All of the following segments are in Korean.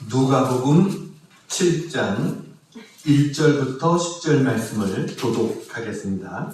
누가복음 7장 1절부터 10절 말씀을 교독하겠습니다.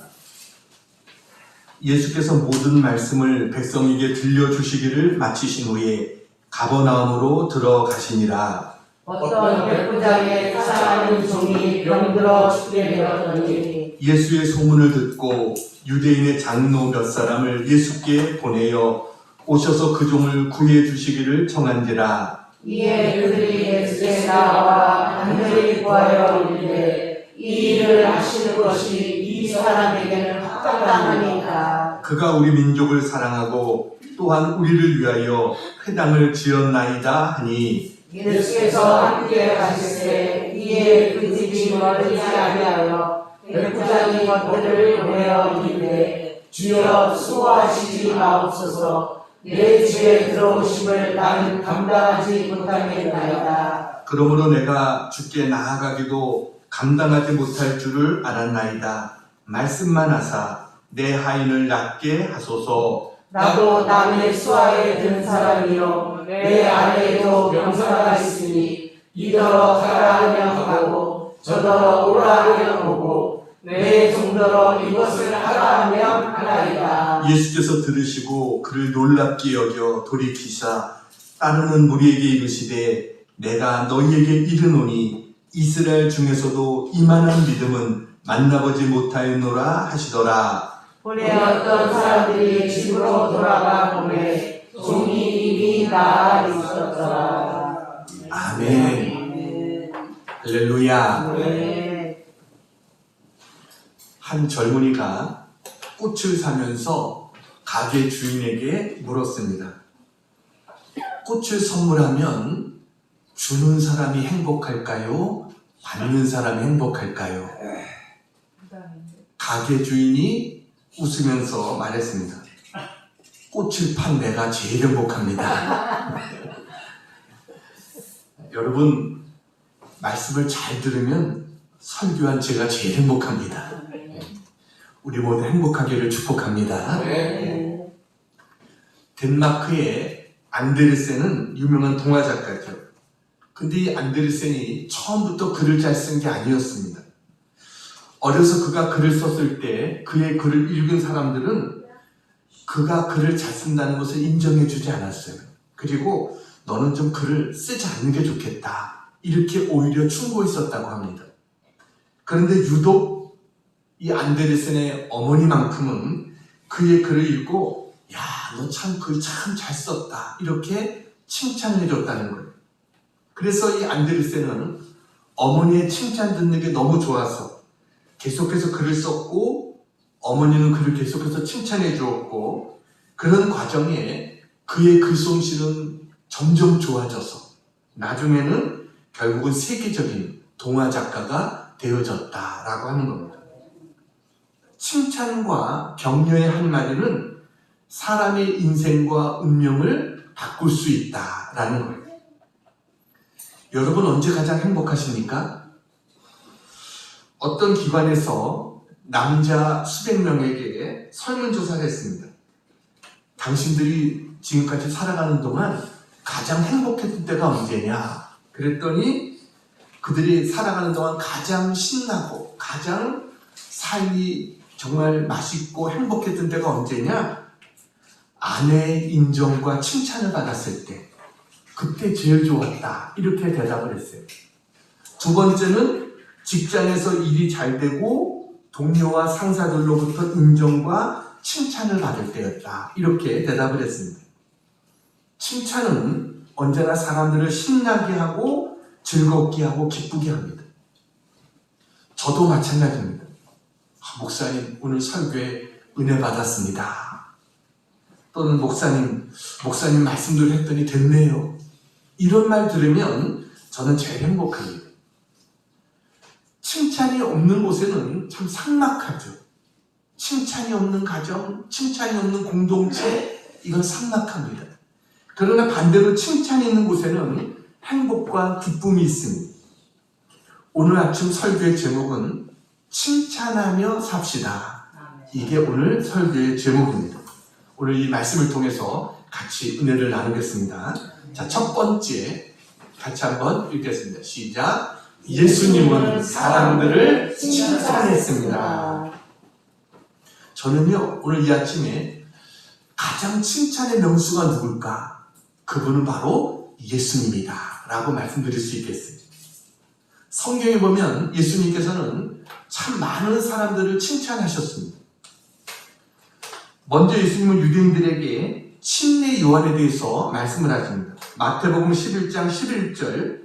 예수께서 모든 말씀을 백성에게 들려주시기를 마치신 후에 가버나움으로 들어가시니라. 어떤 백부장의 사랑하는 종이 병들어 죽게 되었더니 예수의 소문을 듣고 유대인의 장로 몇 사람을 예수께 보내어 오셔서 그 종을 구해 주시기를 청한지라. 이에 그들이 예수께 나와 간절히 구하여 이르되 이 일을 하시는 것이 이 사람에게는 합당하니까. 그가 우리 민족을 사랑하고 또한 우리를 위하여 회당을 지었나이다 하니 예수께서 함께 가시되 이에 그 집이 멀지 아니하여 백부장이 그들을 보내어 이르되 주여 수고하시지 마옵소서. 내 집에 들어오심을 나는 감당하지 못하겠나이다. 그러므로 내가 주께 나아가기도 감당하지 못할 줄을 알았나이다. 말씀만 하사 내 하인을 낫게 하소서. 나도 남의 수하에 든 사람이요 내 아내에도 병사가 있으니 이더러 가라 하면 가고 저더러 오라 하면 오고 내 종더러 이것을 하라 하면 하나이다. 예수께서 들으시고 그를 놀랍게 여겨 돌이키사 따르는 무리에게 이르시되 내가 너희에게 이르노니 이스라엘 중에서도 이만한 믿음은 만나보지 못하였노라 하시더라. 본에 어떤 사람들이 집으로 돌아가 보매 종이 이미 나아 있었더라. 아멘. 할렐루야. 한 젊은이가 꽃을 사면서 가게 주인에게 물었습니다. 꽃을 선물하면 주는 사람이 행복할까요? 받는 사람이 행복할까요? 가게 주인이 웃으면서 말했습니다. 꽃을 판 내가 제일 행복합니다. 여러분, 말씀을 잘 들으면 설교한 제가 제일 행복합니다. 우리 모두 행복하기를 축복합니다. 덴마크의 안데르센은 유명한 동화 작가죠. 근데 이 안데르센이 처음부터 글을 잘 쓴 게 아니었습니다. 어려서 그가 글을 썼을 때 그의 글을 읽은 사람들은 그가 글을 잘 쓴다는 것을 인정해 주지 않았어요. 그리고 너는 좀 글을 쓰지 않는 게 좋겠다. 이렇게 오히려 충고했었다고 합니다. 그런데 유독 이 안데르센의 어머니만큼은 그의 글을 읽고 야, 너 참 글 참 잘 썼다. 이렇게 칭찬해 줬다는 거예요. 그래서 이 안데르센은 어머니의 칭찬 듣는 게 너무 좋아서 계속해서 글을 썼고 어머니는 그를 계속해서 칭찬해 주었고 그런 과정에 그의 글솜씨는 점점 좋아져서 나중에는 결국은 세계적인 동화 작가가 되어졌다라고 하는 겁니다. 칭찬과 격려의 한마디는 사람의 인생과 운명을 바꿀 수 있다라는 거예요. 여러분 언제 가장 행복하십니까? 어떤 기관에서 남자 수백 명에게 설문조사를 했습니다. 당신들이 지금까지 살아가는 동안 가장 행복했던 때가 언제냐? 그랬더니 그들이 살아가는 동안 가장 신나고 가장 삶이 정말 맛있고 행복했던 때가 언제냐? 아내의 인정과 칭찬을 받았을 때 그때 제일 좋았다 이렇게 대답을 했어요. 두 번째는 직장에서 일이 잘 되고 동료와 상사들로부터 인정과 칭찬을 받을 때였다 이렇게 대답을 했습니다. 칭찬은 언제나 사람들을 신나게 하고 즐겁게 하고 기쁘게 합니다. 저도 마찬가지입니다. 목사님 오늘 설교에 은혜 받았습니다. 또는 목사님 말씀들 했더니 됐네요. 이런 말 들으면 저는 제일 행복합니다. 칭찬이 없는 곳에는 참 삭막하죠. 칭찬이 없는 가정, 칭찬이 없는 공동체, 이건 삭막합니다. 그러나 반대로 칭찬이 있는 곳에는 행복과 기쁨이 있습니다. 오늘 아침 설교의 제목은 칭찬하며 삽시다. 이게 오늘 설교의 제목입니다. 오늘 이 말씀을 통해서 같이 은혜를 나누겠습니다. 자, 첫 번째 같이 한번 읽겠습니다. 시작. 예수님은 사람들을 칭찬했습니다. 저는요, 오늘 이 아침에 가장 칭찬의 명수가 누굴까? 그분은 바로 예수님이다 라고 말씀드릴 수 있겠습니다. 성경에 보면 예수님께서는 참 많은 사람들을 칭찬하셨습니다. 먼저 예수님은 유대인들에게 침례 요한에 대해서 말씀을 하십니다. 마태복음 11장 11절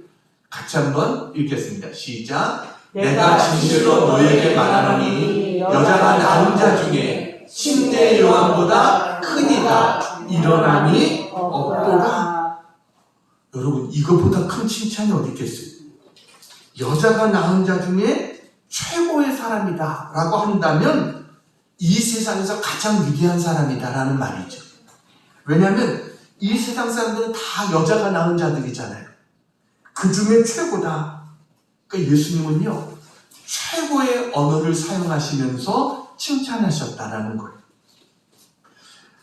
같이 한번 읽겠습니다. 시작. 내가 진실로 너희에게 말하노니 여자가 낳은 자 중에 침례 요한보다 크니가 일어남이 없도다. 여러분, 이것보다 큰 칭찬이 어디 있겠어요? 여자가 낳은 자 중에 최고의 사람이다 라고 한다면 이 세상에서 가장 위대한 사람이다 라는 말이죠. 왜냐하면 이 세상 사람들은 다 여자가 낳은 자들이잖아요. 그 중에 최고다. 그러니까 예수님은요, 최고의 언어를 사용하시면서 칭찬하셨다라는 거예요.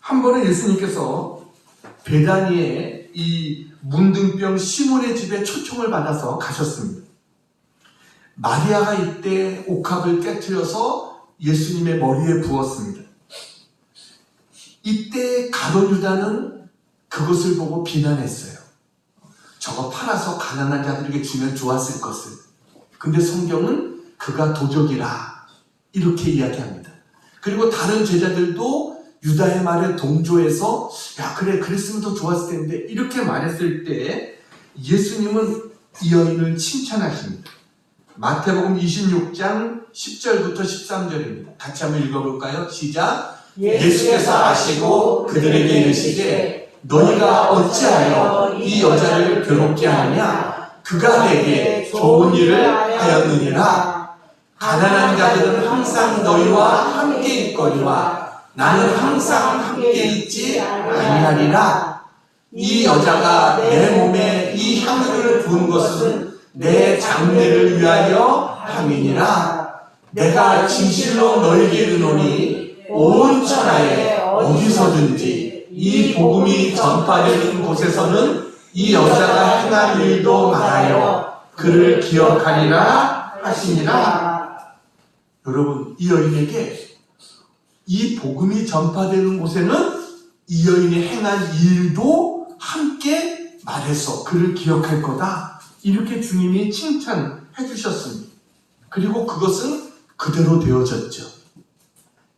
한 번은 예수님께서 베다니에 이 문둥병 시몬의 집에 초청을 받아서 가셨습니다. 마리아가 이때 옥합을 깨트려서 예수님의 머리에 부었습니다. 이때 가룟 유다는 그것을 보고 비난했어요. 저거 팔아서 가난한 자들에게 주면 좋았을 것을. 근데 성경은 그가 도적이라 이렇게 이야기합니다. 그리고 다른 제자들도 유다의 말에 동조해서 야 그래 그랬으면 더 좋았을 텐데 이렇게 말했을 때 예수님은 이 여인을 칭찬하십니다. 마태복음 26장 10절부터 13절입니다. 같이 한번 읽어볼까요? 시작. 예수께서 아시고 그들에게 이르시되 너희가 어찌하여 이 여자를 괴롭게 하느냐? 그가 내게 좋은 일을 하였느니라. 가난한 자들은 항상 너희와 함께 있거니와 나는 항상 함께 있지 아니하리라. 이 여자가 내 몸에 이 향유를 부은 것은 내 장례를 위하여 함이니라. 내가 진실로 너희에게 이르노니 온 천하에 어디서든지 이 복음이 전파되는 곳에서는 이 여자가 행한 일도 말하여 그를 기억하리라 하시니라. 여러분, 이 여인에게 이 복음이 전파되는 곳에는 이 여인이 행한 일도 함께 말해서 그를 기억할 거다. 이렇게 주님이 칭찬해 주셨습니다. 그리고 그것은 그대로 되어졌죠.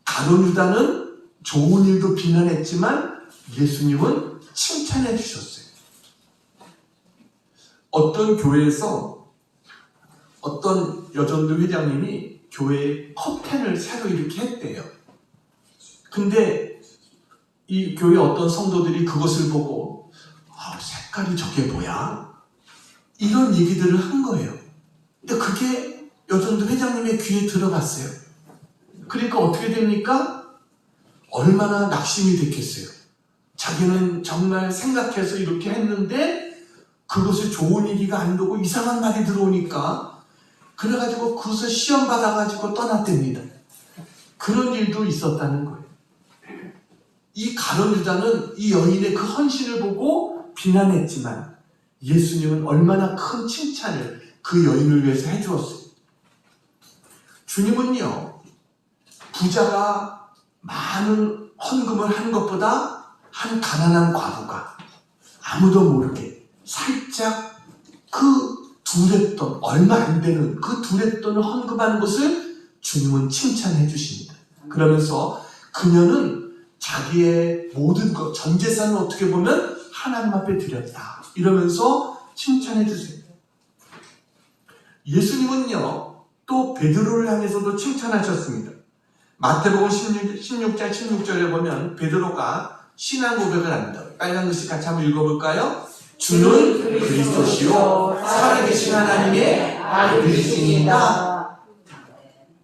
가룟 유다는 좋은 일도 비난했지만 예수님은 칭찬해 주셨어요. 어떤 교회에서 어떤 여전도 회장님이 교회에 커튼을 새로 이렇게 했대요. 근데 이 교회 어떤 성도들이 그것을 보고 색깔이 저게 뭐야? 이런 얘기들을 한 거예요. 근데 그게 여전도 회장님의 귀에 들어갔어요. 그러니까 어떻게 됩니까? 얼마나 낙심이 됐겠어요. 자기는 정말 생각해서 이렇게 했는데 그것이 좋은 일이가 안 되고 이상한 말이 들어오니까 그래가지고 그것을 시험 받아가지고 떠났답니다. 그런 일도 있었다는 거예요. 이 가룟 유다는 이 여인의 그 헌신을 보고 비난했지만 예수님은 얼마나 큰 칭찬을 그 여인을 위해서 해주었어요. 주님은요, 부자가 많은 헌금을 한 것보다 한 가난한 과부가 아무도 모르게 살짝 그 두렛돈, 얼마 안 되는 그 두렛돈을 헌금하는 것을 주님은 칭찬해 주십니다. 그러면서 그녀는 자기의 모든 것, 전 재산을 어떻게 보면 하나님 앞에 드렸다. 이러면서 칭찬해 주세요. 예수님은요, 또 베드로를 향해서도 칭찬하셨습니다. 마태복음 16장 16절에 보면 베드로가 신앙 고백을 합니다. 빨간 글씨 같이 한번 읽어볼까요? 주는 그리스도시요 살아계신 하나님의 아들이시니이다.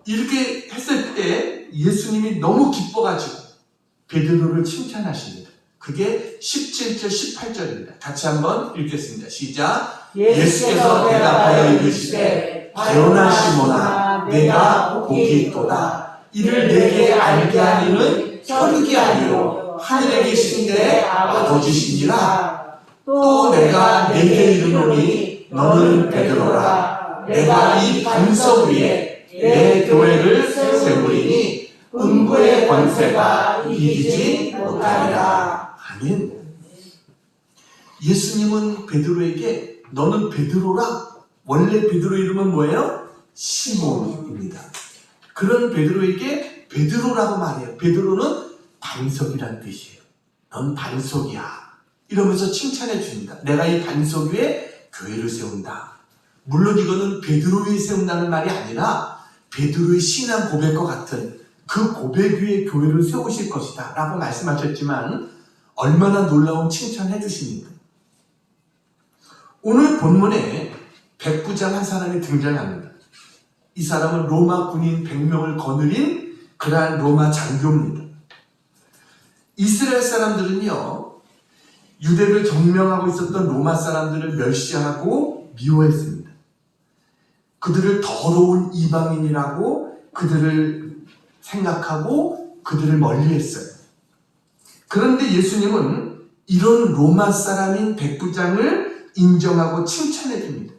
이렇게 했을 때 예수님이 너무 기뻐가지고 베드로를 칭찬하십니다. 그게 17절 18절입니다. 같이 한번 읽겠습니다. 시작. 예수께서 대답하여 이르시되 바요나 시몬아 내가 복이 있도다. 이를 내게 알게 하니는 혈육이 아니요 하늘에 계신 내 아버지시니라. 또 내가 내게 이르노니 너는 베드로라. 내가 이 반석 위에 내 교회를 세우리니 음부의 권세가 이기지 못하리라. 아멘. 예수님은 베드로에게 너는 베드로라. 원래 베드로 이름은 뭐예요? 시몬입니다. 그런 베드로에게 베드로라고 말해요. 베드로는 반석이란 뜻이에요. 넌 반석이야. 이러면서 칭찬해 줍니다. 내가 이 반석 위에 교회를 세운다. 물론 이거는 베드로 위에 세운다는 말이 아니라 베드로의 신앙 고백과 같은 그 고백 위에 교회를 세우실 것이다 라고 말씀하셨지만 얼마나 놀라운 칭찬해 주십니까? 오늘 본문에 백부장 한 사람이 등장합니다. 이 사람은 로마 군인 100명을 거느린 그러한 로마 장교입니다. 이스라엘 사람들은요, 유대를 점령하고 있었던 로마 사람들을 멸시하고 미워했습니다. 그들을 더러운 이방인이라고 그들을 생각하고 그들을 멀리했어요. 그런데 예수님은 이런 로마 사람인 백부장을 인정하고 칭찬해 줍니다.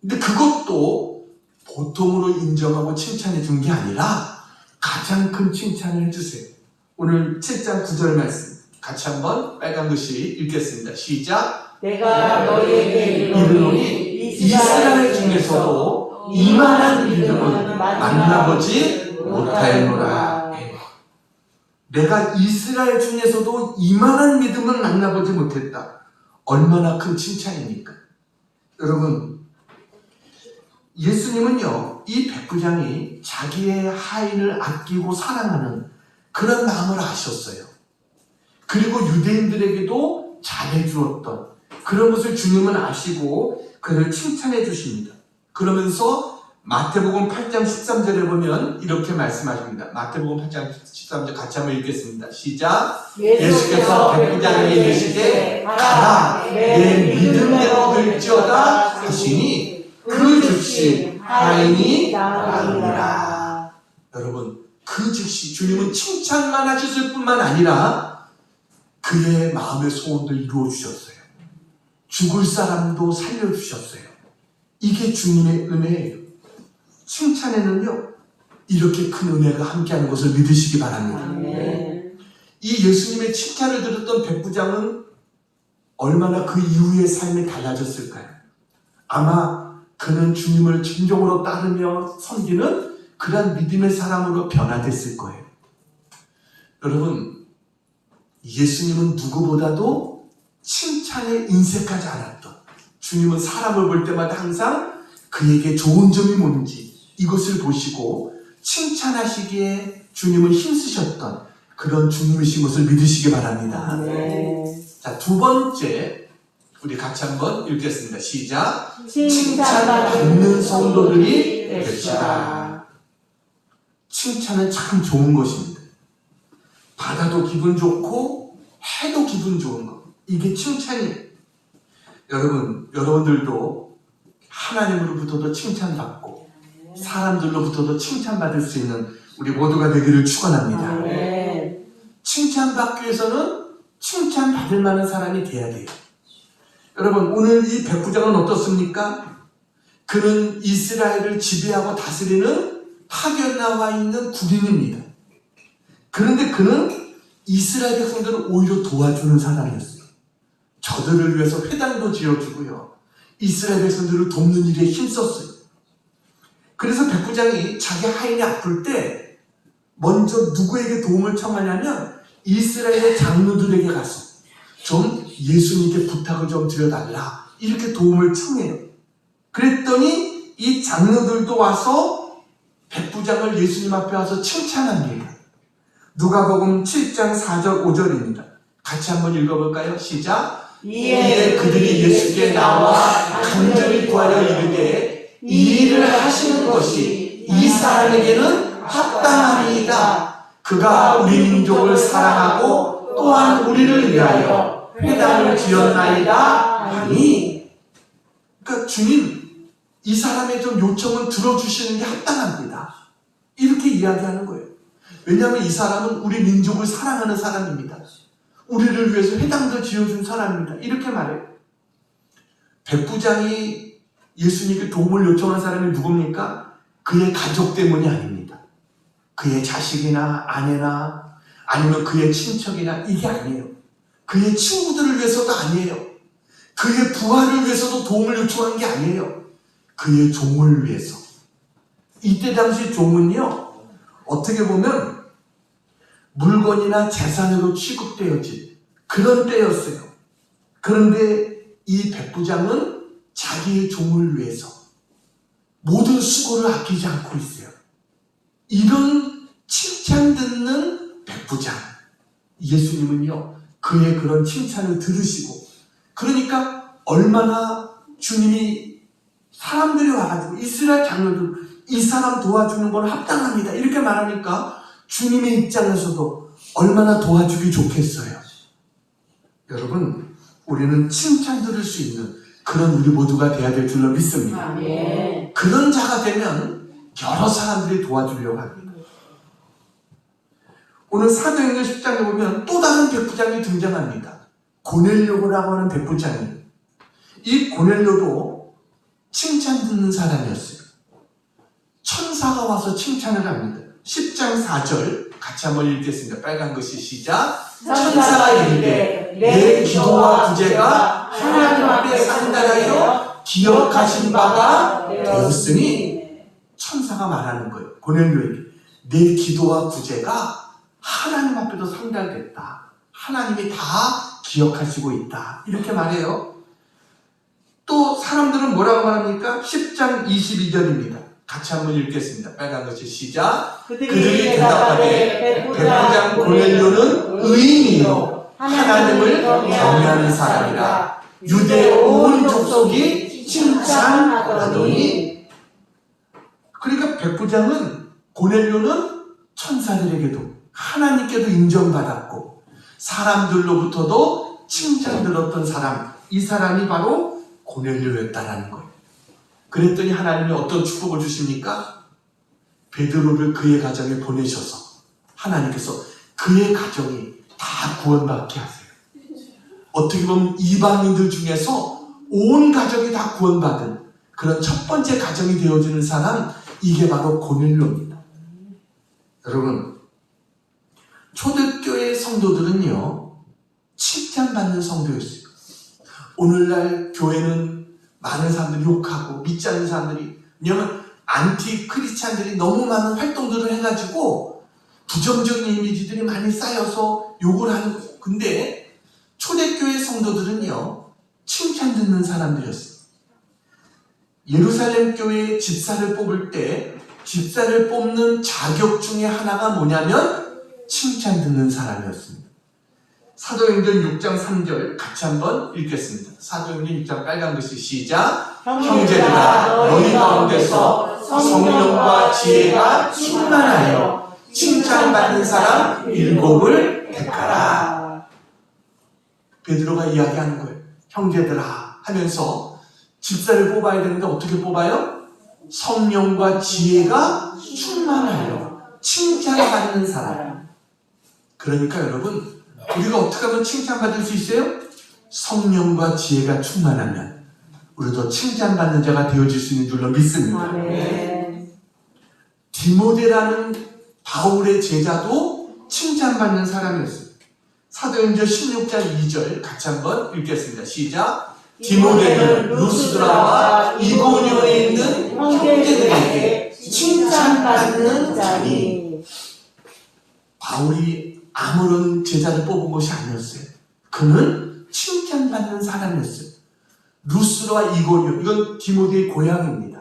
근데 그것도 보통으로 인정하고 칭찬해 준 게 아니라 가장 큰 칭찬을 해주세요. 오늘 7장 9절 말씀 같이 한번 빨간 글씨 읽겠습니다. 시작. 내가 너희에게 이르노니 이스라엘 중에서도 이만한 믿음은 만나보지 못하였노라. 내가 이스라엘 중에서도 이만한 믿음은 만나보지 못했다. 얼마나 큰 칭찬입니까? 여러분, 예수님은요, 이 백부장이 자기의 하인을 아끼고 사랑하는 그런 마음을 아셨어요. 그리고 유대인들에게도 잘해주었던 그런 것을 주님은 아시고 그를 칭찬해 주십니다. 그러면서 마태복음 8장 13절에 보면 이렇게 말씀하십니다. 마태복음 8장 13절 같이 한번 읽겠습니다. 시작. 예수께서 백부장에게 이르시되 가라 내 믿음대로 될지어다 하시니 그 즉시 하인이 나으니라. 여러분, 그 즉시 주님은 칭찬만 하셨을 뿐만 아니라 그의 마음의 소원도 이루어 주셨어요. 죽을 사람도 살려주셨어요. 이게 주님의 은혜예요. 칭찬에는요, 이렇게 큰 은혜가 함께하는 것을 믿으시기 바랍니다. 이 예수님의 칭찬을 들었던 백부장은 얼마나 그 이후의 삶이 달라졌을까요? 아마 그는 주님을 진정으로 따르며 섬기는 그런 믿음의 사람으로 변화됐을 거예요. 여러분, 예수님은 누구보다도 칭찬에 인색하지 않았던, 주님은 사람을 볼 때마다 항상 그에게 좋은 점이 뭔지 이것을 보시고 칭찬하시기에 주님을 힘쓰셨던 그런 주님이신 것을 믿으시기 바랍니다. 자, 두 번째 우리 같이 한번 읽겠습니다. 시작. 칭찬받는 성도들이 될지라. 칭찬은 참 좋은 것입니다. 받아도 기분 좋고 해도 기분 좋은 것, 이게 칭찬이에요. 여러분들도 하나님으로부터도 칭찬받고 사람들로부터도 칭찬받을 수 있는 우리 모두가 되기를 축원합니다. 칭찬받기 위해서는 칭찬받을 만한 사람이 돼야 돼요. 여러분, 오늘 이 백부장은 어떻습니까? 그는 이스라엘을 지배하고 다스리는 타결 나와 있는 군인입니다. 그런데 그는 이스라엘 백성들을 오히려 도와주는 사람이었어요. 저들을 위해서 회당도 지어주고요, 이스라엘 백성들을 돕는 일에 힘썼어요. 그래서 백부장이 자기 하인이 아플 때 먼저 누구에게 도움을 청하냐면 이스라엘의 장로들에게 가서 좀 예수님께 부탁을 좀 드려달라, 이렇게 도움을 청해요. 그랬더니 이 장로들도 와서 백부장을 예수님 앞에 와서 칭찬합니다. 누가복음 7장 4절 5절입니다. 같이 한번 읽어볼까요? 시작. 이에 그들이 예수께 나와 간절히 구하여 이르되 이 일을 하시는 것이 이 사람에게는 합당하니이다. 그가 우리 민족을 사랑하고 또한 우리를 위하여 회당을 지었나이다 하니. 그러니까 주님, 이 사람의 좀 요청은 들어주시는 게 합당합니다, 이렇게 이야기하는 거예요. 왜냐하면 이 사람은 우리 민족을 사랑하는 사람입니다. 우리를 위해서 회당도 지어준 사람입니다, 이렇게 말해요. 백부장이 예수님께 도움을 요청한 사람이 누굽니까? 그의 가족 때문이 아닙니다. 그의 자식이나 아내나 아니면 그의 친척이나 이게 아니에요. 그의 친구들을 위해서도 아니에요. 그의 부하를 위해서도 도움을 요청한 게 아니에요. 그의 종을 위해서. 이때 당시 종은요, 어떻게 보면 물건이나 재산으로 취급되어진 그런 때였어요. 그런데 이 백부장은 자기의 종을 위해서 모든 수고를 아끼지 않고 있어요. 이런 칭찬 듣는 백부장. 예수님은요, 그의 그런 칭찬을 들으시고, 그러니까 얼마나 주님이 사람들이 와가지고 이스라엘 장로들 이 사람 도와주는 건 합당합니다 이렇게 말하니까 주님의 입장에서도 얼마나 도와주기 좋겠어요. 여러분, 우리는 칭찬 들을 수 있는 그런 우리 모두가 돼야 될 줄로 믿습니다. 아멘. 그런 자가 되면 여러 사람들이 도와주려고 합니다. 오늘 사도행전 10장에 보면 또 다른 백부장이 등장합니다. 고넬료라고 하는 백부장이. 이 고넬료도 칭찬 듣는 사람이었어요. 천사가 와서 칭찬을 합니다. 10장 4절 같이 한번 읽겠습니다. 빨간 글씨 시작. 천사가 이르되 내 기도와 구제가 하나님 앞에 상달하여 기억하신 바가 되었으니, 천사가 말하는 거예요. 고넬료에게 내 기도와 구제가 하나님 앞에도 상달됐다. 하나님이 다 기억하시고 있다. 이렇게 말해요. 또 사람들은 뭐라고 말합니까? 10장 22절입니다. 같이 한번 읽겠습니다. 빨간 글씨 시작. 그들이 대답하되 백부장 고넬료는 의인이요 하나님을 경외하는 사람이라 유대 온 족속이 칭찬하더니. 그러니까 백부장은 고넬료는 천사들에게도 하나님께도 인정받았고 사람들로부터도 칭찬들었던 사람, 이 사람이 바로 고넬료였다라는 거예요. 그랬더니 하나님이 어떤 축복을 주십니까? 베드로를 그의 가정에 보내셔서 하나님께서 그의 가정이 다 구원받게 하세요. 어떻게 보면 이방인들 중에서 온 가족이 다 구원받은 그런 첫 번째 가정이 되어주는 사람, 이게 바로 고넬료입니다. 여러분, 초대교회 성도들은요, 칭찬받는 성도였어요. 오늘날 교회는 많은 사람들이 욕하고 믿지 않는 사람들이, 왜냐하면 안티 크리스찬들이 너무 많은 활동들을 해가지고 부정적인 이미지들이 많이 쌓여서 욕을 하는 거예요. 근데 초대교회 성도들은요, 칭찬 듣는 사람들이었어요. 예루살렘 교회 집사를 뽑을 때 집사를 뽑는 자격 중에 하나가 뭐냐면 칭찬 듣는 사람이었습니다. 사도행전 6장 3절 같이 한번 읽겠습니다. 사도행전 6장 빨간 글씨 시작. 형제들아 너희 가운데서 성령과 지혜가 충만하여 칭찬받는 사람 7을 택하라. 베드로가 이야기하는 거예요. 형제들아 하면서 집사를 뽑아야 되는데 어떻게 뽑아요? 성령과 지혜가 충만하여 칭찬받는 사람. 그러니까 여러분, 우리가 어떻게 하면 칭찬받을 수 있어요? 성령과 지혜가 충만하면 우리도 칭찬받는 자가 되어질 수 있는 줄로 믿습니다. 아멘. 디모데라는 바울의 제자도 칭찬받는 사람이었어요. 사도행전 16장 2절 같이 한번 읽겠습니다. 시작. 디모데는 루스드라와 이고니온에 있는 형제들에게 칭찬받는 자니. 바울이 아무런 제자를 뽑은 것이 아니었어요. 그는 칭찬받는 사람이었어요. 루스드라와 이고니온, 이건 디모데의 고향입니다.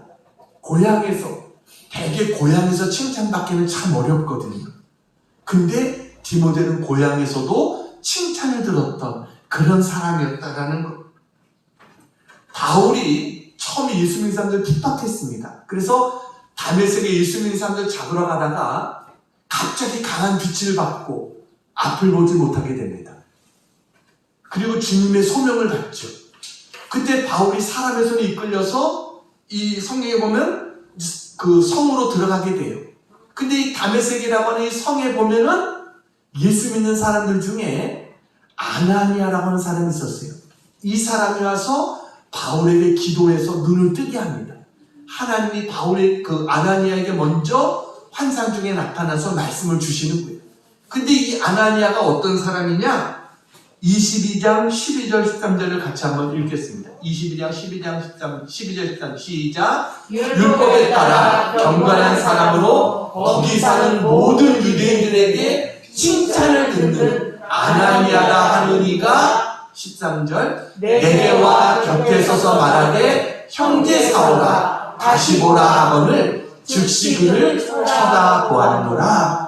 대개 고향에서 칭찬받기는 참 어렵거든요. 근데 디모데는 고향에서도 칭찬을 들었던 그런 사람이었다라는 것. 바울이 처음에 예수 믿는 사람들 핍박했습니다. 그래서 다메섹에 예수 믿는 사람들 잡으러 가다가 갑자기 강한 빛을 받고 앞을 보지 못하게 됩니다. 그리고 주님의 소명을 받죠. 그때 바울이 사람의 손에 이끌려서 이 성경에 보면 그 성으로 들어가게 돼요. 근데 이 다메섹이라고 하는 이 성에 보면은 예수 믿는 사람들 중에 아나니아라고 하는 사람이 있었어요. 이 사람이 와서 바울에게 기도해서 눈을 뜨게 합니다. 하나님이 바울의 그 아나니아에게 먼저 환상 중에 나타나서 말씀을 주시는 거예요. 근데 이 아나니아가 어떤 사람이냐? 22장 12절 13절을 같이 한번 읽겠습니다. 22장 12절 13 시작. 율법에 따라 경건한 사람으로 거기 사는 모든 유대인들에게 칭찬을 듣는 아나니아라 하는 이가 13절 내게와 곁에 서서 말하되 형제 사오라 다시 보라 하거늘 즉시 그를 쳐다보았노라.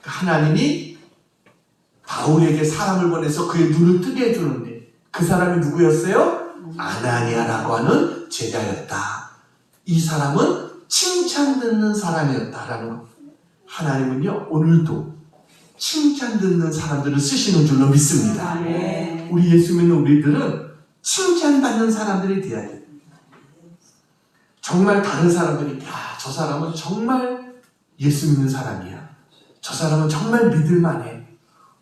하나님이 바울에게 사람을 보내서 그의 눈을 뜨게 해주는데 그 사람이 누구였어요? 아나니아라고 하는 제자였다. 이 사람은 칭찬 듣는 사람이었다라는 것. 하나님은요 오늘도 칭찬 듣는 사람들을 쓰시는 줄로 믿습니다. 아멘. 우리 예수 믿는 우리들은 칭찬받는 사람들이 돼야 돼요. 정말 다른 사람들이 저 사람은 정말 예수 믿는 사람이야. 저 사람은 정말 믿을만해.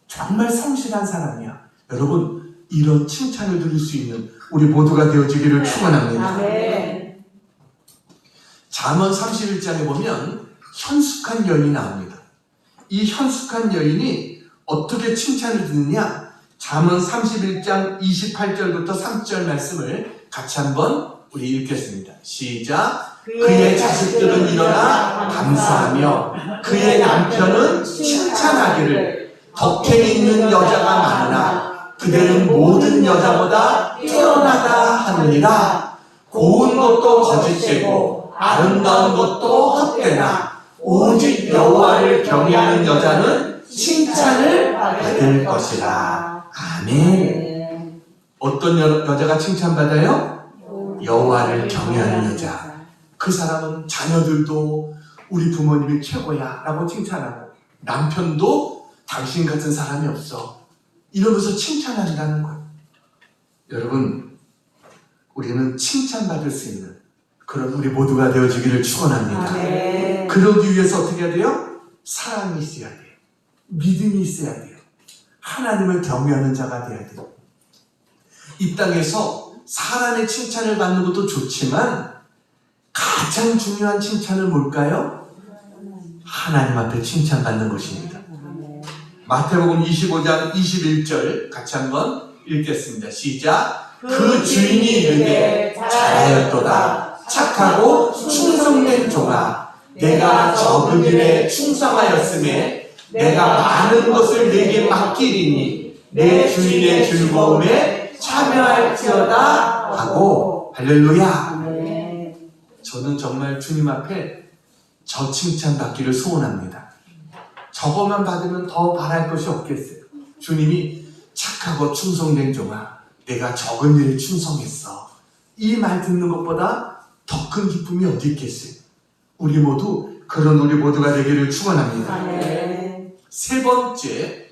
정말 성실한 사람이야. 여러분 이런 칭찬을 들을 수 있는 우리 모두가 되어지기를 축원합니다. 아멘. 잠언 31장에 보면 현숙한 여인이 나옵니다. 이 현숙한 여인이 어떻게 칭찬을 듣느냐? 잠언 31장 28절부터 30절 말씀을 같이 한번 우리 읽겠습니다. 시작. 그의 자식들은 일어나 감사하며 그의 남편은 칭찬하기를 덕행 있는 여자가 많으나 그대는 모든 여자보다 뛰어나다 하느니라. 고운 것도 거짓되고 아름다운 것도 헛되나 오직 여호와를 경외하는 여자는 칭찬을 받을 것이라. 아멘. 어떤 여자가 칭찬받아요? 여호와를 경외하는 여자. 그 사람은 자녀들도 우리 부모님이 최고야 라고 칭찬하고 남편도 당신 같은 사람이 없어 이러면서 칭찬한다는 거예요. 여러분 우리는 칭찬받을 수 있는 그런 우리 모두가 되어지기를 축원합니다. 아멘. 그러기 위해서 어떻게 해야 돼요? 사랑이 있어야 돼요. 믿음이 있어야 돼요. 하나님을 경외하는 자가 돼야 돼요. 이 땅에서 사람의 칭찬을 받는 것도 좋지만 가장 중요한 칭찬은 뭘까요? 하나님 앞에 칭찬받는 것입니다. 마태복음 25장 21절 같이 한번 읽겠습니다. 시작. 그 주인이 이르되 잘하였도다 착하고 충성된 종아 내가 적은 일에 충성하였음에 내가 많은 것을 내게 맡기리니 내 주인의 즐거움에 참여할지어다 하고 할렐루야. 저는 정말 주님 앞에 저 칭찬 받기를 소원합니다. 저것만 받으면 더 바랄 것이 없겠어요. 주님이 착하고 충성된 종아 내가 적은 일에 충성했어. 이 말 듣는 것보다 더 큰 기쁨이 어디 있겠어요. 우리 모두 그런 우리 모두가 되기를 축원합니다. 아멘. 세 번째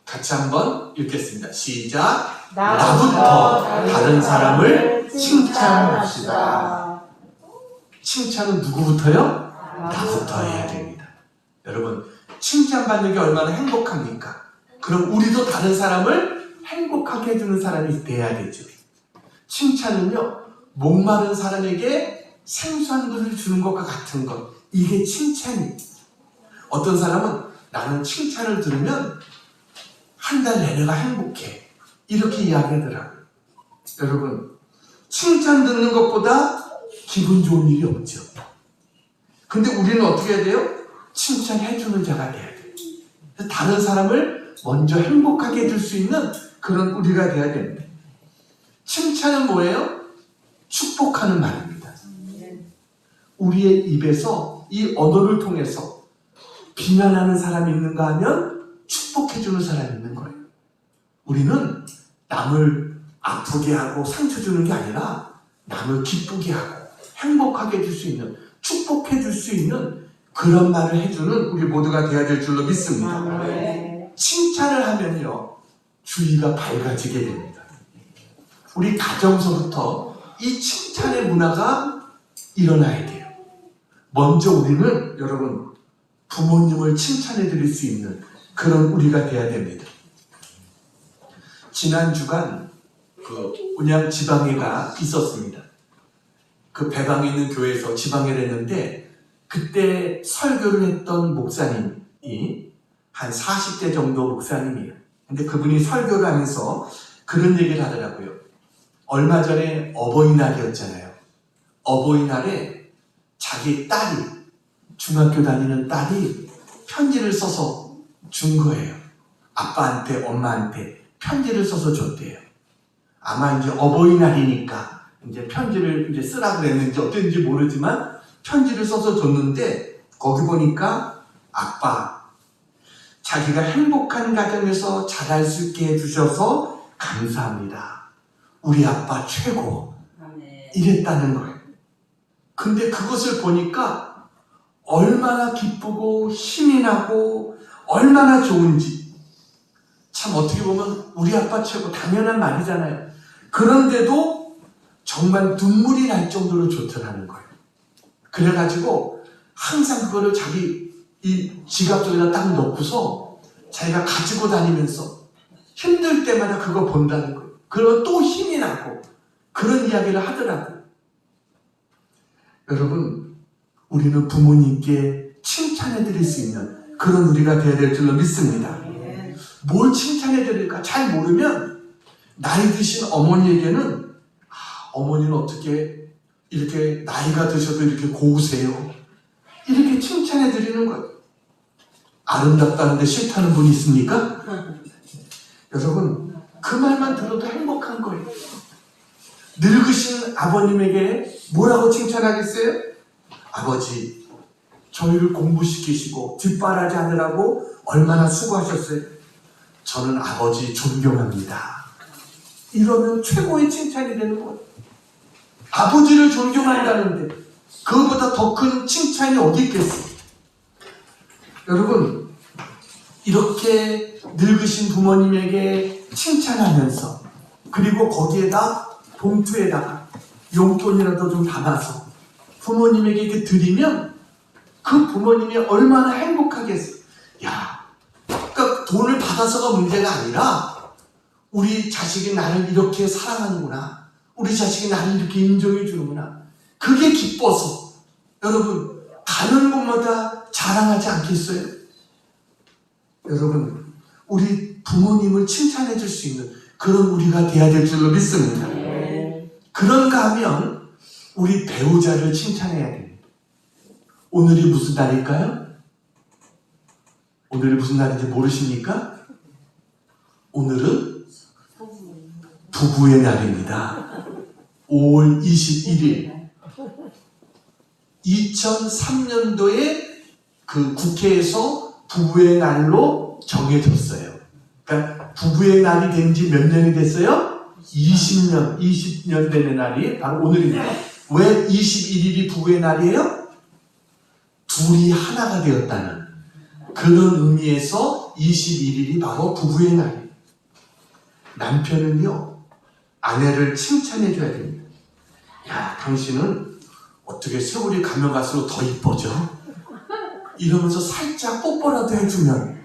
같이 한번 읽겠습니다. 시작. 나부터 나부터 다른 사람을 칭찬합시다. 칭찬은 누구부터요? 나부터 해야 됩니다. 여러분 칭찬받는 게 얼마나 행복합니까? 그럼 우리도 다른 사람을 행복하게 해주는 사람이 돼야 되죠. 칭찬은요 목마른 사람에게 생수한물을 주는 것과 같은 것. 이게 칭찬이에요. 어떤 사람은 나는 칭찬을 들으면 한 달 내내가 행복해 이렇게 이야기하더라고요. 여러분 칭찬 듣는 것보다 기분 좋은 일이 없죠. 근데 우리는 어떻게 해야 돼요? 칭찬해주는 자가 돼야 돼요. 다른 사람을 먼저 행복하게 해줄 수 있는 그런 우리가 돼야 됩니다. 칭찬은 뭐예요? 축복하는 말입니다. 우리의 입에서 이 언어를 통해서 비난하는 사람이 있는가 하면 축복해주는 사람이 있는 거예요. 우리는 남을 아프게 하고 상처 주는 게 아니라 남을 기쁘게 하고 행복하게 해줄 수 있는, 축복해 줄 수 있는 그런 말을 해주는 우리 모두가 되어야 될 줄로 믿습니다. 아멘. 칭찬을 하면요 주위가 밝아지게 됩니다. 우리 가정서부터 이 칭찬의 문화가 일어나야 돼요. 먼저 우리는 여러분 부모님을 칭찬해 드릴 수 있는 그런 우리가 돼야 됩니다. 지난 주간 그냥 지방회가 있었습니다. 그 배방에 있는 교회에서 지방회를 했는데 그때 설교를 했던 목사님이 한 40대 정도 목사님이에요. 근데 그분이 설교를 하면서 그런 얘기를 하더라고요. 얼마 전에 어버이날이었잖아요. 어버이날에 자기 딸이, 중학교 다니는 딸이 편지를 써서 준 거예요. 아빠한테, 엄마한테 편지를 써서 줬대요. 아마 이제 어버이날이니까 이제 편지를 이제 쓰라 그랬는지 어땠는지 모르지만 편지를 써서 줬는데 거기 보니까 아빠, 자기가 행복한 가정에서 자랄 수 있게 해주셔서 감사합니다. 우리 아빠 최고. 이랬다는 거예요. 근데 그것을 보니까 얼마나 기쁘고 힘이 나고 얼마나 좋은지. 참 어떻게 보면 우리 아빠 최고 당연한 말이잖아요. 그런데도 정말 눈물이 날 정도로 좋더라는 거예요. 그래가지고 항상 그거를 자기 이 지갑 속에다 딱 넣고서 자기가 가지고 다니면서 힘들 때마다 그거 본다는 거예요. 그러면 또 힘이 나고 그런 이야기를 하더라고요. 여러분, 우리는 부모님께 칭찬해 드릴 수 있는 그런 우리가 되어야 될 줄로 믿습니다. 뭘 칭찬해 드릴까 잘 모르면 나이 드신 어머니에게는 어머니는 어떻게 이렇게 나이가 드셔도 이렇게 고우세요? 이렇게 칭찬해 드리는 거예요. 아름답다는데 싫다는 분이 있습니까? 여러분, 그 말만 들어도 행복한 거예요. 늙으신 아버님에게 뭐라고 칭찬하겠어요? 아버지, 저희를 공부시키시고 뒷바라지 하느라고 얼마나 수고하셨어요? 저는 아버지 존경합니다. 이러면 최고의 칭찬이 되는 거예요. 아버지를 존경한다는데 그것보다 더 큰 칭찬이 어디 있겠어요? 여러분, 이렇게 늙으신 부모님에게 칭찬하면서 그리고 거기에다 봉투에다가 용돈이라도 좀 담아서 부모님에게 이렇게 드리면 그 부모님이 얼마나 행복하겠어요. 야, 그러니까 돈을 받아서가 문제가 아니라 우리 자식이 나를 이렇게 사랑하는구나. 우리 자식이 나를 이렇게 인정해 주는구나. 그게 기뻐서 여러분 가는 곳마다 자랑하지 않겠어요? 여러분, 우리 부모님을 칭찬해 줄 수 있는 그런 우리가 돼야 될 줄로 믿습니다. 그런가 하면 우리 배우자를 칭찬해야 됩니다. 오늘이 무슨 날일까요? 오늘이 무슨 날인지 모르십니까? 오늘은 부부의 날입니다. 5월 21일 2003년도에 그 국회에서 부부의 날로 정해졌어요. 그러니까 부부의 날이 된 지 몇 년이 됐어요? 20년 되는 날이 바로 오늘입니다. 왜 21일이 부부의 날이에요? 둘이 하나가 되었다는 그런 의미에서 21일이 바로 부부의 날이에요. 남편은요, 아내를 칭찬해 줘야 됩니다. 야, 당신은 어떻게 세월이 가면 갈수록 더 이뻐져? 이러면서 살짝 뽀뽀라도 해주면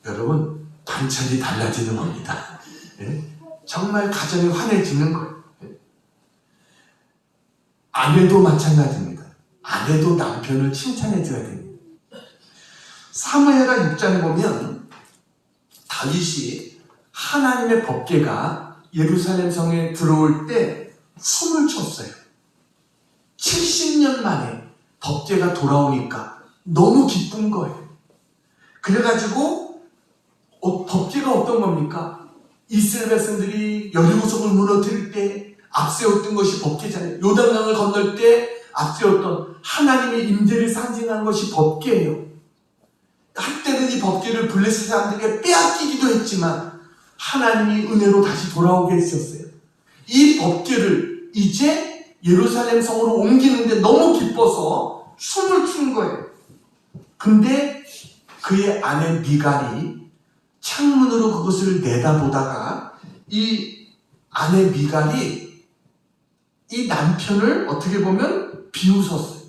여러분 반찬이 달라지는 겁니다. 예? 정말 가정이 환해지는 거예요. 예? 아내도 마찬가지입니다. 아내도 남편을 칭찬해 줘야 됩니다. 사무엘하 6장에 보면 다윗이 하나님의 법궤가 예루살렘 성에 들어올 때 춤을 췄어요. 70년 만에 법궤가 돌아오니까 너무 기쁜 거예요. 그래가지고 법궤가 어떤 겁니까? 이스라엘 백성들이 여리고성을 무너뜨릴 때 앞세웠던 것이 법궤잖아요. 요단강을 건널 때 앞세웠던 하나님의 임재를 상징하는 것이 법궤예요. 한때는 이 법궤를 블레셋 사람들에게 빼앗기기도 했지만 하나님이 은혜로 다시 돌아오게 했었어요. 이 법궤를 이제 예루살렘 성으로 옮기는데 너무 기뻐서 춤을 춘 거예요. 근데 그의 아내 미갈이 창문으로 그것을 내다보다가 이 아내 미갈이 이 남편을 어떻게 보면 비웃었어요.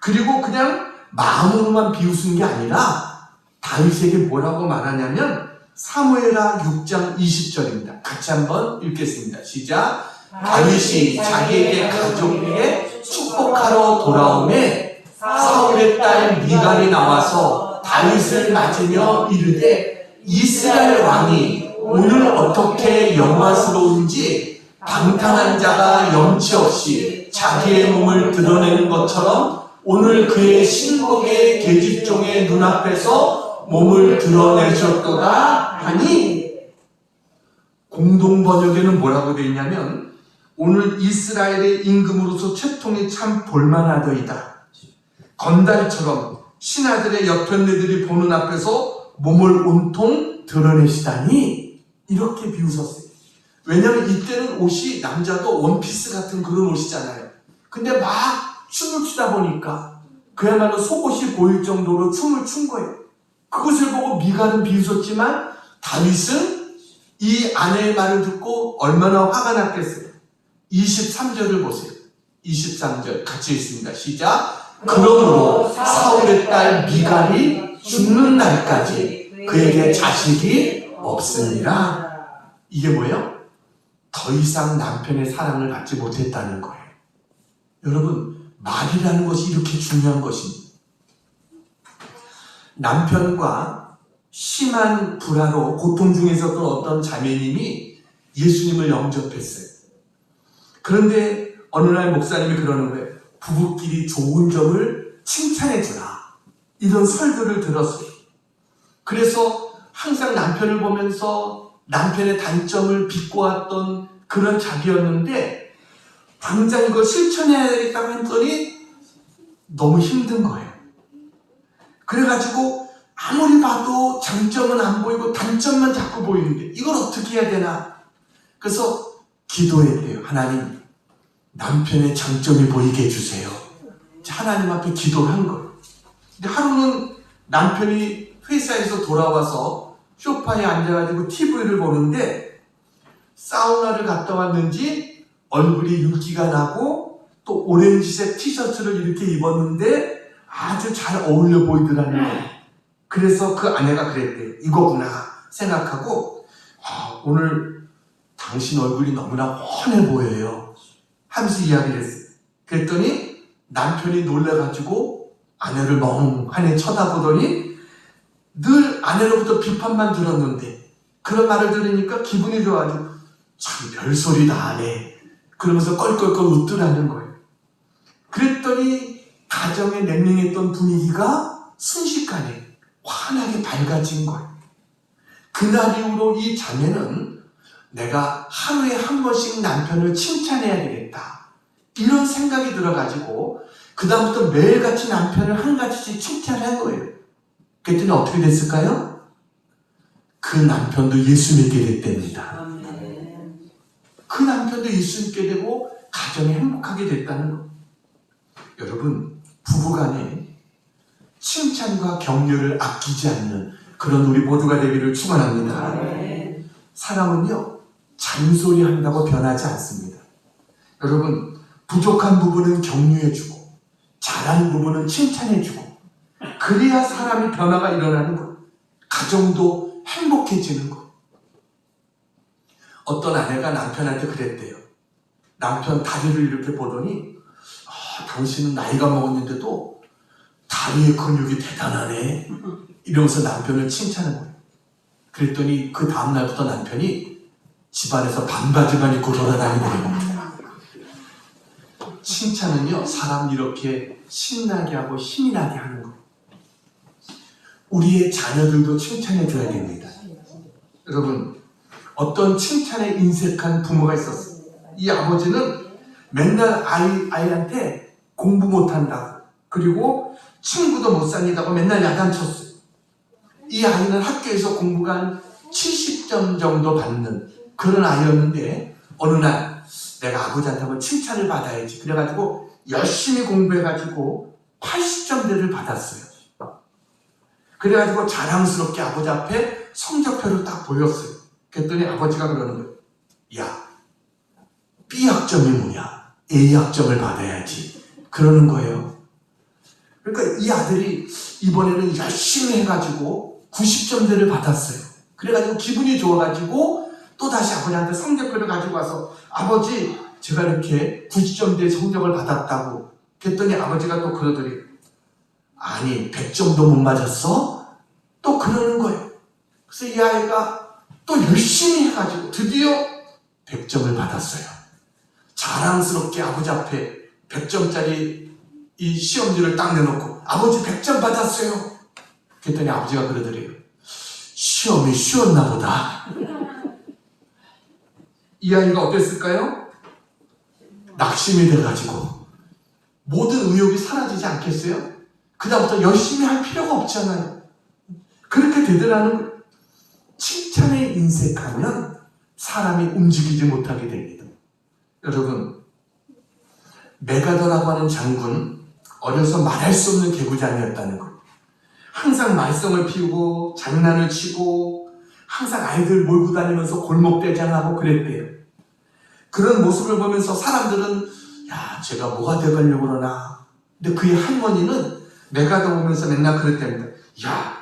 그리고 그냥 마음으로만 비웃은 게 아니라 다윗에게 뭐라고 말하냐면 사무엘하 6장 20절입니다. 같이 한번 읽겠습니다. 시작. 다윗이 자기에게 가족에게 축복하러 돌아오매 사울의 딸 미갈이 나와서 다윗을 맞으며 이르되 이스라엘 왕이 오늘 어떻게 영화스러운지 방탕한 자가 염치 없이 자기의 몸을 드러내는 것처럼 오늘 그의 신복의 계집종의 눈앞에서 몸을 드러내셨도다 하니, 공동 번역에는 뭐라고 되어 있냐면 오늘 이스라엘의 임금으로서 채통이 참 볼만하더이다. 건달처럼 신하들의 여편네들이 보는 앞에서 몸을 온통 드러내시다니, 이렇게 비웃었어요. 왜냐하면 이때는 옷이 남자도 원피스 같은 그런 옷이잖아요. 근데 막 춤을 추다 보니까 그야말로 속옷이 보일 정도로 춤을 춘 거예요. 그것을 보고 미갈은 비웃었지만 다윗은 이 아내의 말을 듣고 얼마나 화가 났겠어요. 23절을 보세요. 23절 같이 읽습니다. 시작. 그러므로 사울의 딸 미갈이 죽는 날까지 그에게 자식이 없으니라. 이게 뭐예요? 더 이상 남편의 사랑을 받지 못했다는 거예요. 여러분, 말이라는 것이 이렇게 중요한 것입니다. 남편과 심한 불화로 고통 중에 있었던 어떤 자매님이 예수님을 영접했어요. 그런데 어느 날 목사님이 그러는 거예요. 부부끼리 좋은 점을 칭찬해주라. 이런 설교를 들었어요. 그래서 항상 남편을 보면서 남편의 단점을 비꼬았던 그런 자기였는데 당장 이걸 실천해야 되겠다고 했더니 너무 힘든 거예요. 그래가지고 아무리 봐도 장점은 안 보이고 단점만 자꾸 보이는데 이걸 어떻게 해야 되나? 그래서 기도했대요. 하나님, 남편의 장점이 보이게 해주세요. 하나님 앞에 기도를 한 거예요. 근데 하루는 남편이 회사에서 돌아와서 소파에 앉아가지고 TV를 보는데 사우나를 갔다 왔는지 얼굴이 윤기가 나고 또 오렌지색 티셔츠를 이렇게 입었는데 아주 잘 어울려 보이더라는 거예요. 그래서 그 아내가 그랬대요. 이거구나 생각하고 오늘 당신 얼굴이 너무나 훤해 보여요 하면서 이야기를 했어요. 그랬더니 남편이 놀라가지고 아내를 멍하니 쳐다보더니 늘 아내로부터 비판만 들었는데 그런 말을 들으니까 기분이 좋아가지고 참 별소리 다 하네 그러면서 껄껄껄 웃더라는 거예요. 그랬더니 가정의 냉랭했던 분위기가 순식간에 환하게 밝아진 거예요. 그날 이후로 이 자매는 내가 하루에 한 번씩 남편을 칭찬해야 되겠다 이런 생각이 들어가지고 그 다음부터 매일같이 남편을 한 가지씩 칭찬한 거예요. 그랬더니 어떻게 됐을까요? 그 남편도 예수 믿게 됐답니다. 그 남편도 예수 믿게 되고 가정이 행복하게 됐다는 거. 여러분, 부부간에 칭찬과 격려를 아끼지 않는 그런 우리 모두가 되기를 축원합니다. 사람은요 잔소리 한다고 변하지 않습니다. 여러분, 부족한 부분은 격려해주고 잘하는 부분은 칭찬해주고 그래야 사람이 변화가 일어나는 거예요. 가정도 행복해지는 거예요. 어떤 아내가 남편한테 그랬대요. 남편 다리를 이렇게 보더니 당신은 나이가 먹었는데도 다리의 근육이 대단하네 이러면서 남편을 칭찬한 거예요. 그랬더니 그 다음날부터 남편이 집안에서 반바지만 입고 돌아다니는 겁니다. 칭찬은요 사람 이렇게 신나게 하고 힘이 나게 하는 거예요. 우리의 자녀들도 칭찬해 줘야 됩니다. 여러분, 어떤 칭찬에 인색한 부모가 있었어요. 이 아버지는 맨날 아이한테 공부 못한다고 그리고 친구도 못 사귀다고 맨날 야단쳤어요. 이 아이는 학교에서 공부가 한 70점 정도 받는 그런 아이였는데 어느 날 내가 아버지한테 한번 칭찬을 받아야지 그래가지고 열심히 공부해가지고 80점대를 받았어요. 그래가지고 자랑스럽게 아버지 앞에 성적표를 딱 보였어요. 그랬더니 아버지가 그러는 거예요. 야, B학점이 뭐냐? A학점을 받아야지. 그러는 거예요. 그러니까 이 아들이 이번에는 열심히 해가지고 90점대를 받았어요. 그래가지고 기분이 좋아가지고 또 다시 아버지한테 성적표를 가지고 와서 아버지 제가 이렇게 90점대 성적을 받았다고 그랬더니 아버지가 또 그러더니 아니 100점도 못 맞았어? 또 그러는 거예요. 그래서 이 아이가 또 열심히 해가지고 드디어 100점을 받았어요. 자랑스럽게 아버지 앞에 100점짜리 이 시험지를 딱 내놓고 아버지 100점 받았어요. 그랬더니 아버지가 그러더래요. 시험이 쉬웠나 보다. 이 아이가 어땠을까요? 낙심이 돼가지고 모든 의욕이 사라지지 않겠어요? 그다음부터 열심히 할 필요가 없잖아요. 그렇게 되더라는 거예요. 칭찬에 인색하면 사람이 움직이지 못하게 됩니다. 여러분, 메가더라고 하는 장군, 어려서 말할 수 없는 개구장이었다는 것. 항상 말썽을 피우고 장난을 치고 항상 아이들 몰고 다니면서 골목대장하고 그랬대요. 그런 모습을 보면서 사람들은 야, 제가 뭐가 돼가려고 그러나. 근데 그의 할머니는 메가더 보면서 맨날 그랬답니다. 야,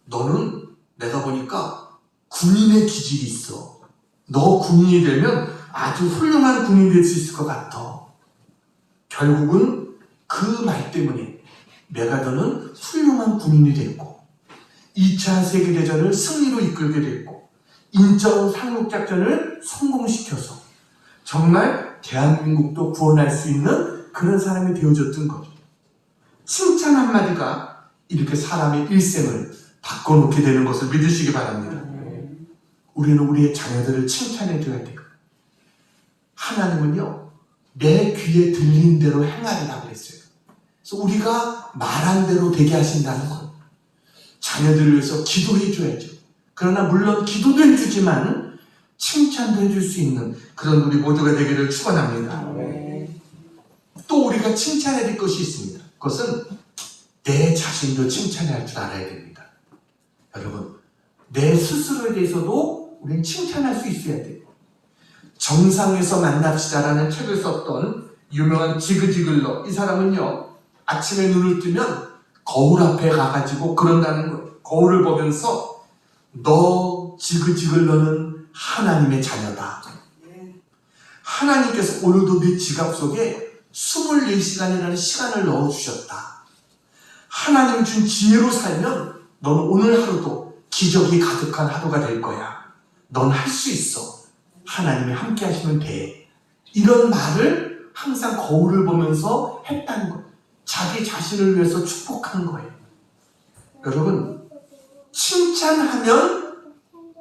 너는 내가 보니까 군인의 기질이 있어. 너 군인이 되면 아주 훌륭한 군인이 될 수 있을 것 같아. 결국은 그 말 때문에 메가더는 훌륭한 군인이 됐고 2차 세계대전을 승리로 이끌게 됐고 인천 상륙작전을 성공시켜서 정말 대한민국도 구원할 수 있는 그런 사람이 되어줬던 거죠. 칭찬 한마디가 이렇게 사람의 일생을 바꿔놓게 되는 것을 믿으시기 바랍니다. 우리는 우리의 자녀들을 칭찬해줘야 돼요. 하나님은요, 내 귀에 들린 대로 행하리라 그랬어요. 그래서 우리가 말한 대로 되게 하신다는 거예요. 자녀들을 위해서 기도해줘야죠. 그러나 물론 기도도 해주지만 칭찬도 해줄 수 있는 그런 우리 모두가 되기를 축원합니다. 또 우리가 칭찬해야 될 것이 있습니다. 그것은 내 자신도 칭찬할 줄 알아야 됩니다. 여러분, 내 스스로에 대해서도 우리는 칭찬할 수 있어야 돼요. 정상에서 만납시다라는 책을 썼던 유명한 지그지글러, 이 사람은요, 아침에 눈을 뜨면 거울 앞에 가가지고 그런다는 거예요. 거울을 보면서 너 지그지글러는 하나님의 자녀다. 하나님께서 오늘도 네 지갑 속에 24시간이라는 시간을 넣어주셨다. 하나님 준 지혜로 살면 너는 오늘 하루도 기적이 가득한 하루가 될 거야. 넌 할 수 있어. 하나님이 함께 하시면 돼. 이런 말을 항상 거울을 보면서 했다는 거예요. 자기 자신을 위해서 축복하는 거예요. 여러분, 칭찬하면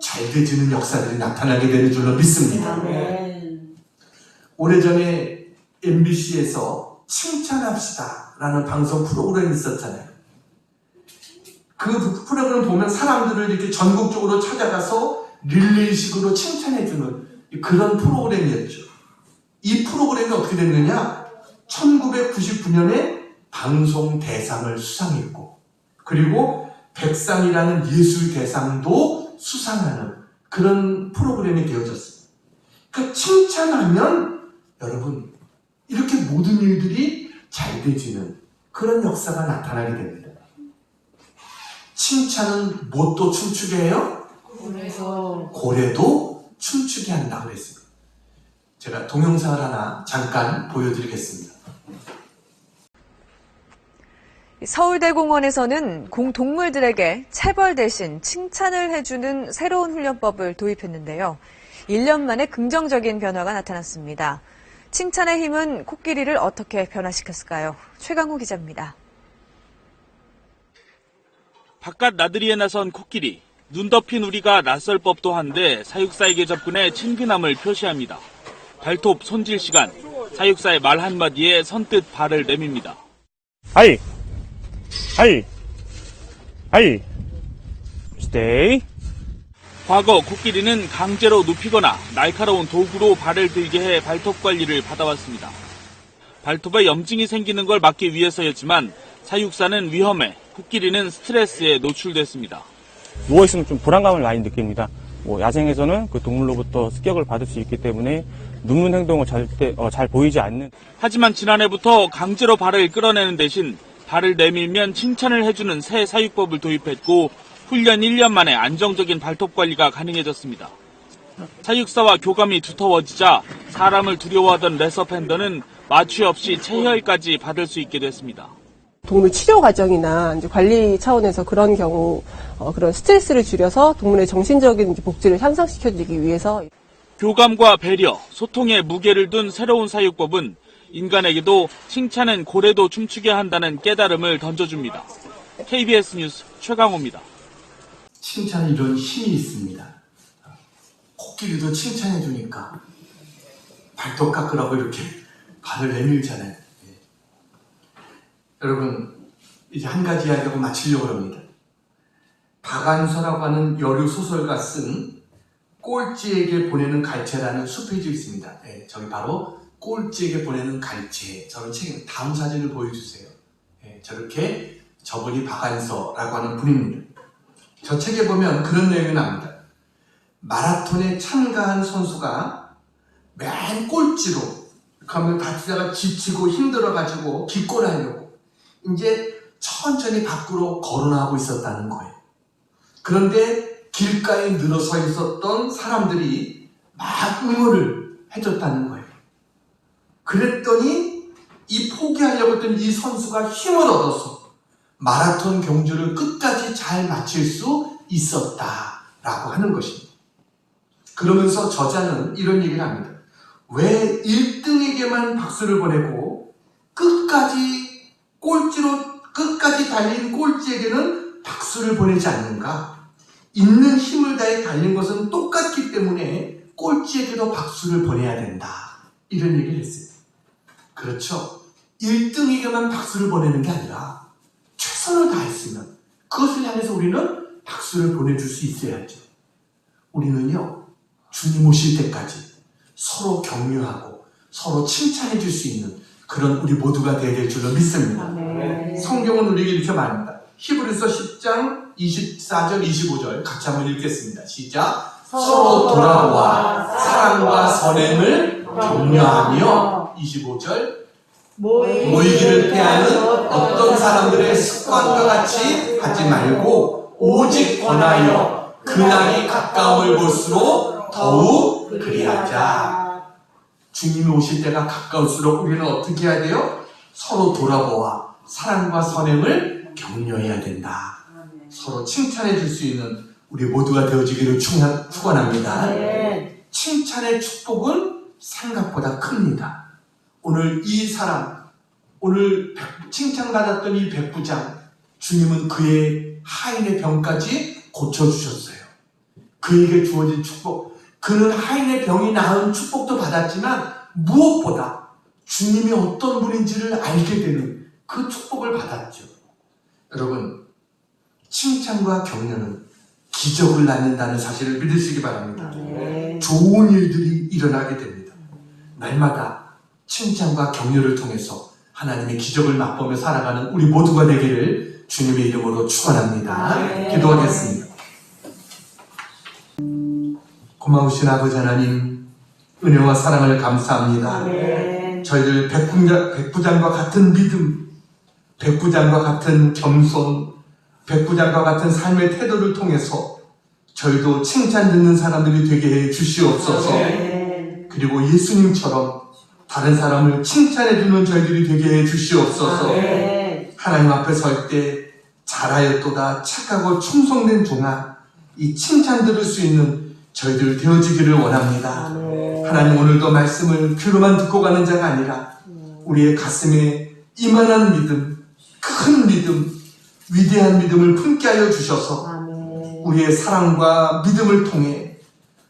잘 되지는 역사들이 나타나게 되는 줄로 믿습니다. 오래전에 MBC에서 칭찬합시다 라는 방송 프로그램이 있었잖아요. 그 프로그램을 보면 사람들을 이렇게 전국적으로 찾아가서 릴레이식으로 칭찬해주는 그런 프로그램이었죠. 이 프로그램이 어떻게 됐느냐? 1999년에 방송 대상을 수상했고, 그리고 백상이라는 예술 대상도 수상하는 그런 프로그램이 되어졌어요. 그러니까 칭찬하면 여러분 이렇게 모든 일들이 잘 되지는 그런 역사가 나타나게 됩니다. 칭찬은 무엇도 춤추게 해요? 고래도 춤추게 한다고 그랬습니다. 제가 동영상을 하나 잠깐 보여드리겠습니다. 서울대공원에서는 공동물들에게 체벌 대신 칭찬을 해주는 새로운 훈련법을 도입했는데요. 1년 만에 긍정적인 변화가 나타났습니다. 칭찬의 힘은 코끼리를 어떻게 변화시켰을까요? 최강호 기자입니다. 바깥 나들이에 나선 코끼리. 눈 덮인 우리가 낯설 법도 한데 사육사에게 접근해 친근함을 표시합니다. 발톱 손질 시간. 사육사의 말 한마디에 선뜻 발을 내밉니다. 하이! 하이! 하이! 스테이! 과거 코끼리는 강제로 눕히거나 날카로운 도구로 발을 들게 해 발톱 관리를 받아왔습니다. 발톱에 염증이 생기는 걸 막기 위해서였지만 사육사는 위험해 코끼리는 스트레스에 노출됐습니다. 누워있으면 좀 불안감을 많이 느낍니다. 야생에서는 그 동물로부터 습격을 받을 수 있기 때문에 눕는 행동을 잘 보이지 않는. 하지만 지난해부터 강제로 발을 끌어내는 대신 발을 내밀면 칭찬을 해주는 새 사육법을 도입했고 훈련 1년 만에 안정적인 발톱 관리가 가능해졌습니다. 사육사와 교감이 두터워지자 사람을 두려워하던 레서 팬더는 마취 없이 체혈까지 받을 수 있게 됐습니다. 동물 치료 과정이나 이제 관리 차원에서 그런 경우 그런 스트레스를 줄여서 동물의 정신적인 복지를 향상시켜주기 위해서 교감과 배려, 소통에 무게를 둔 새로운 사육법은 인간에게도 칭찬은 고래도 춤추게 한다는 깨달음을 던져줍니다. KBS 뉴스 최강호입니다. 칭찬에 이런 힘이 있습니다. 코끼리도 칭찬해 주니까 발톱 깎으라고 이렇게 발을 내밀잖아요. 여러분, 이제 한 가지 이야기하고 마치려고 합니다. 박안서라고 하는 여류 소설가 쓴 꼴찌에게 보내는 갈채라는 수페이지 있습니다. 저기 바로 꼴찌에게 보내는 갈채. 저는 책 다음 사진을 보여주세요. 저렇게 저분이 박안서라고 하는 분입니다. 저 책에 보면 그런 내용이 나옵니다. 마라톤에 참가한 선수가 맨 꼴찌로 가면 다치다가 지치고 힘들어가지고 기권하려고 이제 천천히 밖으로 거론하고 있었다는 거예요. 그런데 길가에 늘어서 있었던 사람들이 막 응원을 해줬다는 거예요. 그랬더니 이 포기하려고 했던 이 선수가 힘을 얻어서 마라톤 경주를 끝까지 잘 마칠 수 있었다라고 하는 것입니다. 그러면서 저자는 이런 얘기를 합니다. 왜 1등에게만 박수를 보내고 끝까지 꼴찌로 끝까지 달린 꼴찌에게는 박수를 보내지 않는가? 있는 힘을 다해 달린 것은 똑같기 때문에 꼴찌에게도 박수를 보내야 된다. 이런 얘기를 했어요. 그렇죠. 1등에게만 박수를 보내는 게 아니라 최선을 다했으면 그것을 향해서 우리는 박수를 보내줄 수 있어야죠. 우리는요, 주님 오실 때까지 서로 격려하고 서로 칭찬해 줄 수 있는 그런 우리 모두가 되어야 될 줄로 믿습니다. 성경은 우리에게 이렇게 말합니다. 히브리서 10장 24절 25절 같이 한번 읽겠습니다. 시작. 서로 돌아와 사랑과 선행을 격려하며 25절 모이기를 피하는 어떤 사람들의 습관과 같이 하지 말고 오직 권하여 그날이 가까움을 볼수록 더욱 그리하자. 주님이 오실 때가 가까울수록 우리는 어떻게 해야 돼요? 서로 돌아보아 사랑과 선행을 격려해야 된다. 서로 칭찬해 줄 수 있는 우리 모두가 되어지기를 축원합니다. 칭찬의 축복은 생각보다 큽니다. 오늘 이 사람, 오늘 칭찬받았던 이 백부장, 주님은 그의 하인의 병까지 고쳐주셨어요. 그에게 주어진 축복, 그는 하인의 병이 나은 축복도 받았지만 무엇보다 주님이 어떤 분인지를 알게 되는 그 축복을 받았죠. 여러분, 칭찬과 격려는 기적을 낳는다는 사실을 믿으시기 바랍니다. 좋은 일들이 일어나게 됩니다. 날마다 칭찬과 격려를 통해서 하나님의 기적을 맛보며 살아가는 우리 모두가 되기를 주님의 이름으로 축원합니다. 기도하겠습니다. 고마우신 아버지 하나님, 은혜와 사랑을 감사합니다. 저희들 백부장과 같은 믿음, 백부장과 같은 겸손, 백부장과 같은 삶의 태도를 통해서 저희도 칭찬 듣는 사람들이 되게 해 주시옵소서. 그리고 예수님처럼 다른 사람을 칭찬해 주는 저희들이 되게 해 주시옵소서. 하나님 앞에 설 때 잘하였도다 착하고 충성된 종아, 이 칭찬 들을 수 있는 저희들 되어지기를 원합니다. 하나님, 오늘도 말씀을 귀로만 듣고 가는 자가 아니라 우리의 가슴에 이만한 믿음, 큰 믿음, 위대한 믿음을 품게 하여 주셔서 우리의 사랑과 믿음을 통해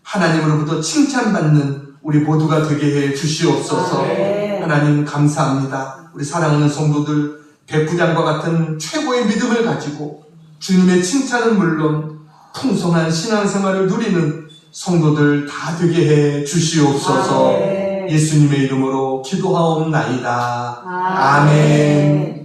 하나님으로부터 칭찬받는 우리 모두가 되게 해 주시옵소서. 하나님 감사합니다. 우리 사랑하는 성도들, 백부장과 같은 최고의 믿음을 가지고 주님의 칭찬은 물론 풍성한 신앙생활을 누리는 성도들 다 되게 해 주시옵소서. 예수님의 이름으로 기도하옵나이다. 아멘.